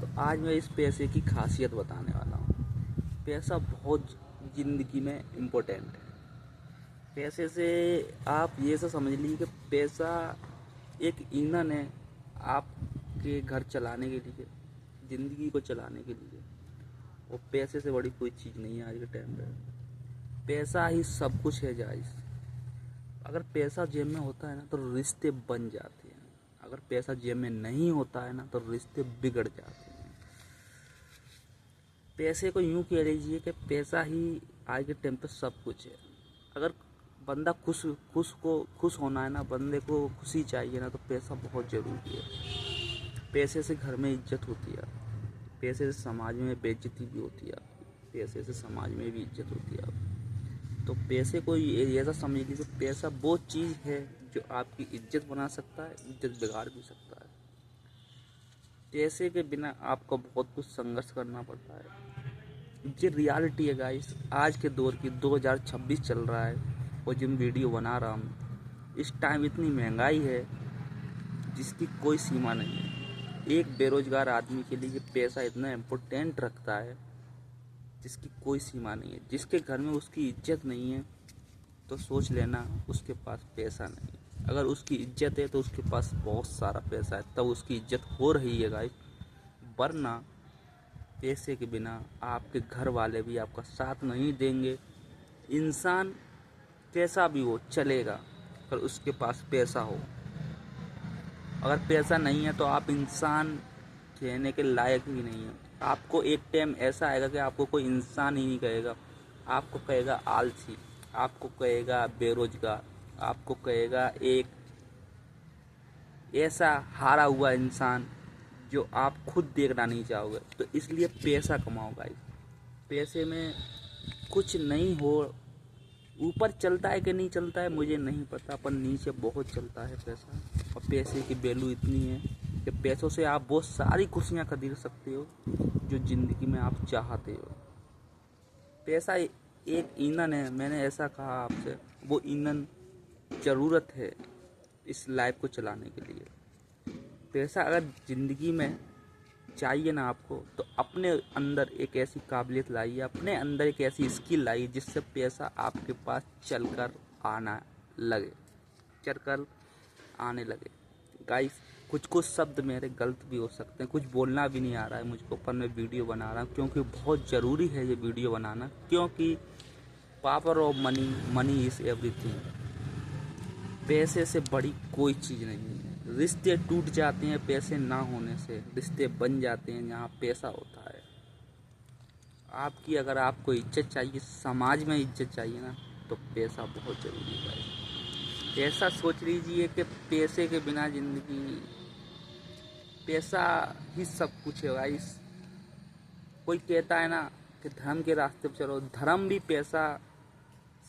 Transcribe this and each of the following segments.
तो आज मैं इस पैसे की खासियत बताने वाला हूँ। पैसा बहुत ज़िंदगी में इम्पोर्टेंट है। पैसे से आप ये सब समझ लीजिए कि पैसा एक ईंधन है आपके घर चलाने के लिए, ज़िंदगी को चलाने के लिए। और पैसे से बड़ी कोई चीज़ नहीं है आज के टाइम पे। पैसा ही सब कुछ है गाइस। अगर पैसा जेब में होता है ना तो रिश्ते बन जाते हैं, अगर पैसा जेब में नहीं होता है ना तो रिश्ते बिगड़ जाते हैं। पैसे को यूँ कह लीजिए कि पैसा ही आज के टाइम पे सब कुछ है। अगर बंदा खुश होना है ना, बंदे को खुशी चाहिए ना, तो पैसा बहुत ज़रूरी है। पैसे से घर में इज्जत होती है, पैसे से समाज में बेइज्जती भी होती है, पैसे से समाज में भी इज्जत होती है। तो पैसे को ऐसा समझ लीजिए, पैसा वो चीज़ है जो आपकी इज्जत बना सकता है, इज्जत बिगाड़ भी सकता है। पैसे के बिना आपको बहुत कुछ संघर्ष करना पड़ता है। ये रियलिटी है गाइस, आज के दौर की 2026 चल रहा है और जो वीडियो बना रहा हूँ, इस टाइम इतनी महंगाई है जिसकी कोई सीमा नहीं है। एक बेरोजगार आदमी के लिए पैसा इतना इम्पोर्टेंट रखता है जिसकी कोई सीमा नहीं है। जिसके घर में उसकी इज्जत नहीं है तो सोच लेना उसके पास पैसा नहीं है। अगर उसकी इज्जत है तो उसके पास बहुत सारा पैसा है, तब उसकी इज्जत हो रही है गाइस। वरना पैसे के बिना आपके घर वाले भी आपका साथ नहीं देंगे। इंसान कैसा भी हो चलेगा अगर उसके पास पैसा हो। अगर पैसा नहीं है तो आप इंसान कहने के लायक ही नहीं है। आपको एक टाइम ऐसा आएगा कि आपको कोई इंसान ही नहीं कहेगा, आपको कहेगा आलसी, आपको कहेगा बेरोजगार, आपको कहेगा एक ऐसा हारा हुआ इंसान जो आप खुद देखना नहीं चाहोगे। तो इसलिए पैसा कमाओ गाइस। पैसे में कुछ नहीं हो, ऊपर चलता है कि नहीं चलता है मुझे नहीं पता, पर नीचे बहुत चलता है पैसा। और पैसे की वैल्यू इतनी है कि पैसों से आप बहुत सारी खुशियाँ खरीद सकते हो जो ज़िंदगी में आप चाहते हो। पैसा एक ईंधन है, मैंने ऐसा कहा आपसे, वो ईंधन ज़रूरत है इस लाइफ को चलाने के लिए। पैसा अगर ज़िंदगी में चाहिए ना आपको, तो अपने अंदर एक ऐसी काबिलियत लाइए, अपने अंदर एक ऐसी स्किल लाइए जिससे पैसा आपके पास चलकर आने लगे गाइस। कुछ शब्द मेरे गलत भी हो सकते हैं, कुछ बोलना भी नहीं आ रहा है मुझको, पर मैं वीडियो बना रहा हूँ क्योंकि बहुत ज़रूरी है ये वीडियो बनाना। क्योंकि power of money is everything. पैसे से बड़ी कोई चीज़ नहीं है। रिश्ते टूट जाते हैं पैसे ना होने से, रिश्ते बन जाते हैं जहाँ पैसा होता है। आपकी अगर आपको इज्जत चाहिए, समाज में इज्जत चाहिए ना, तो पैसा बहुत ज़रूरी है। ऐसा सोच लीजिए कि पैसे के बिना ज़िंदगी, पैसा ही सब कुछ है गाइस। कोई कहता है ना कि धर्म के रास्ते पर चलो, धर्म भी पैसा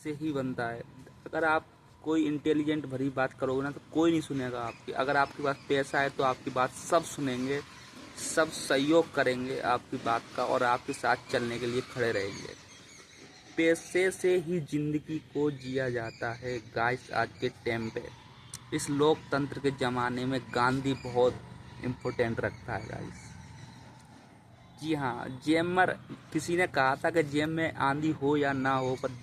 से ही बनता है। अगर आप कोई इंटेलिजेंट भरी बात करोगे ना तो कोई नहीं सुनेगा आपकी। अगर आपके पास पैसा है तो आपकी बात सब सुनेंगे, सब सहयोग करेंगे आपकी बात का और आपके साथ चलने के लिए खड़े रहेंगे। पैसे से ही जिंदगी को जिया जाता है गाइस आज के टाइम पे। इस लोकतंत्र के ज़माने में गांधी बहुत इम्पोर्टेंट रखता है गाइस। जी हाँ, जेब में किसी ने कहा था कि जेब में आंधी हो या ना हो, पर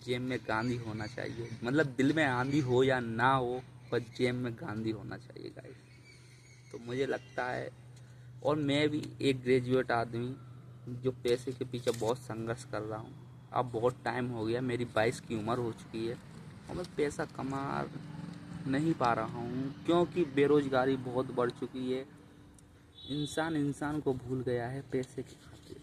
जेब में गांधी होना चाहिए। मतलब दिल में आंधी हो या ना हो, पर जेब में गांधी होना चाहिए गाइस। तो मुझे लगता है, और मैं भी एक ग्रेजुएट आदमी जो पैसे के पीछे बहुत संघर्ष कर रहा हूँ। अब बहुत टाइम हो गया, मेरी 22 की उम्र हो चुकी है और मैं पैसा कमा नहीं पा रहा हूँ क्योंकि बेरोजगारी बहुत बढ़ चुकी है। इंसान को भूल गया है पैसे की खातिर।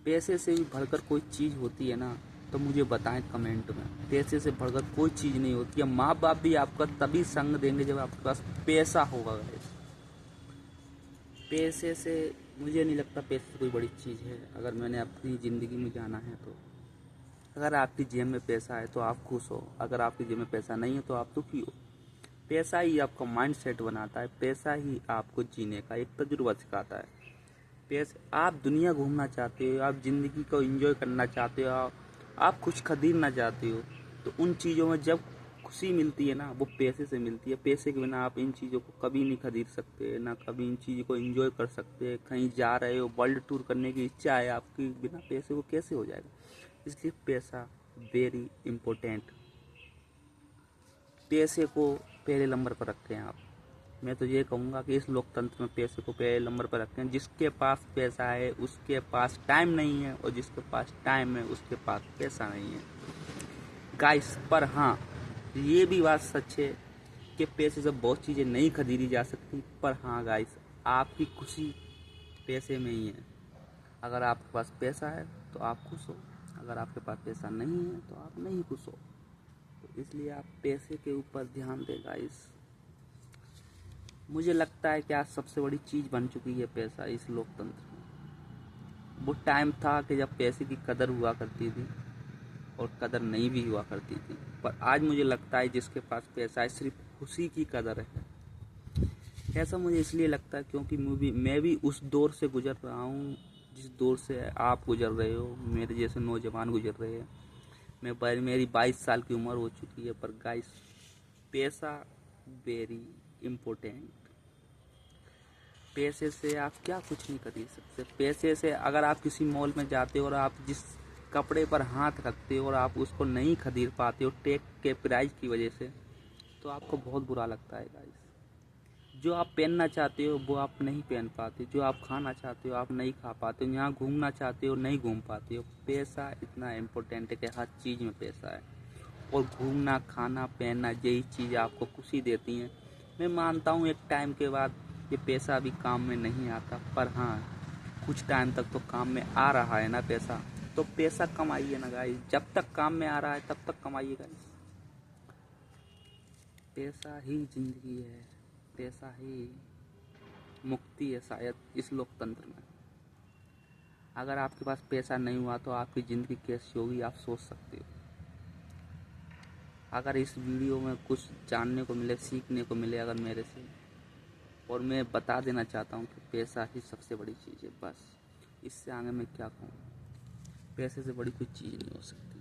पैसे से भी बढ़कर कोई चीज़ होती है ना, तो मुझे बताएं कमेंट में। पैसे से बढ़कर कोई चीज़ नहीं होती है। माँ बाप भी आपका तभी संग देंगे जब आपके पास पैसा होगा गाइस। पैसे से मुझे नहीं लगता पैसे से कोई बड़ी चीज़ है अगर मैंने अपनी ज़िंदगी में जाना है तो। अगर आपकी जेब में पैसा है तो आप खुश हो, अगर आपकी जेब में पैसा नहीं है तो आप दुखी हो। पैसा ही आपका माइंड सेट बनाता है, पैसा ही आपको जीने का एक तजुर्बा सिखाता है। पैसे, आप दुनिया घूमना चाहते हो, आप ज़िंदगी को एंजॉय करना चाहते हो, आप कुछ खरीदना चाहते हो, तो उन चीज़ों में जब खुशी मिलती है ना, वो पैसे से मिलती है। पैसे के बिना आप इन चीज़ों को कभी नहीं खरीद सकते, ना कभी इन चीज़ों को एंजॉय कर सकते। कहीं जा रहे हो, वर्ल्ड टूर करने की इच्छा है आपकी, बिना पैसे को कैसे हो जाएगा। इसलिए पैसा वेरी इम्पोर्टेंट। पैसे को पहले नंबर पर रखें आप। मैं तो ये कहूँगा कि इस लोकतंत्र में पैसे को पहले नंबर पर रखें। जिसके पास पैसा है उसके पास टाइम नहीं है, और जिसके पास टाइम है उसके पास पैसा नहीं है गाइस। पर हाँ, ये भी बात सच है कि पैसे से बहुत चीज़ें नहीं खरीदी जा सकती। पर हाँ गाइस, आपकी खुशी पैसे में ही है। अगर आपके पास पैसा है तो आप खुश हो, अगर आपके पास पैसा नहीं है तो आप नहीं खुश हो। तो इसलिए आप पैसे के ऊपर ध्यान दें गाइस। मुझे लगता है कि आज सबसे बड़ी चीज़ बन चुकी है पैसा इस लोकतंत्र में। वो टाइम था कि जब पैसे की कदर हुआ करती थी और कदर नहीं भी हुआ करती थी। पर आज मुझे लगता है जिसके पास पैसा है सिर्फ खुशी की कदर है। ऐसा मुझे इसलिए लगता है क्योंकि मैं भी उस दौर से गुजर रहा हूँ जिस दौर से आप गुजर रहे हो, मेरे जैसे नौजवान गुजर रहे हैं। मेरी 22 साल की उम्र हो चुकी है। पर गाइस, पैसा वेरी इम्पोर्टेंट। पैसे से आप क्या कुछ नहीं खरीद सकते। पैसे से अगर आप किसी मॉल में जाते हो और आप जिस कपड़े पर हाथ रखते हो और आप उसको नहीं खरीद पाते हो टैग के प्राइस की वजह से, तो आपको बहुत बुरा लगता है गाइस। जो आप पहनना चाहते हो वो आप नहीं पहन पाते, जो आप खाना चाहते हो आप नहीं खा पाते हो, यहाँ घूमना चाहते हो नहीं घूम पाते हो। पैसा इतना इम्पोर्टेंट है कि हर चीज़ में पैसा है। और घूमना, खाना, पहनना, यही चीज़ आपको खुशी देती हैं। मैं मानता हूँ एक टाइम के बाद ये पैसा भी काम में नहीं आता। पर हाँ, कुछ टाइम तक तो काम में आ रहा है ना पैसा। तो पैसा कमाइए ना गाइस, जब तक काम में आ रहा है तब तक कमाइए गाइस। पैसा ही जिंदगी है, पैसा ही मुक्ति है शायद इस लोकतंत्र में। अगर आपके पास पैसा नहीं हुआ तो आपकी ज़िंदगी कैसी होगी आप सोच सकते हो। अगर इस वीडियो में कुछ जानने को मिले, सीखने को मिले अगर मेरे से, और मैं बता देना चाहता हूँ कि पैसा ही सबसे बड़ी चीज़ है। बस इससे आगे मैं क्या कहूँ, पैसे से बड़ी कोई चीज़ नहीं हो सकती।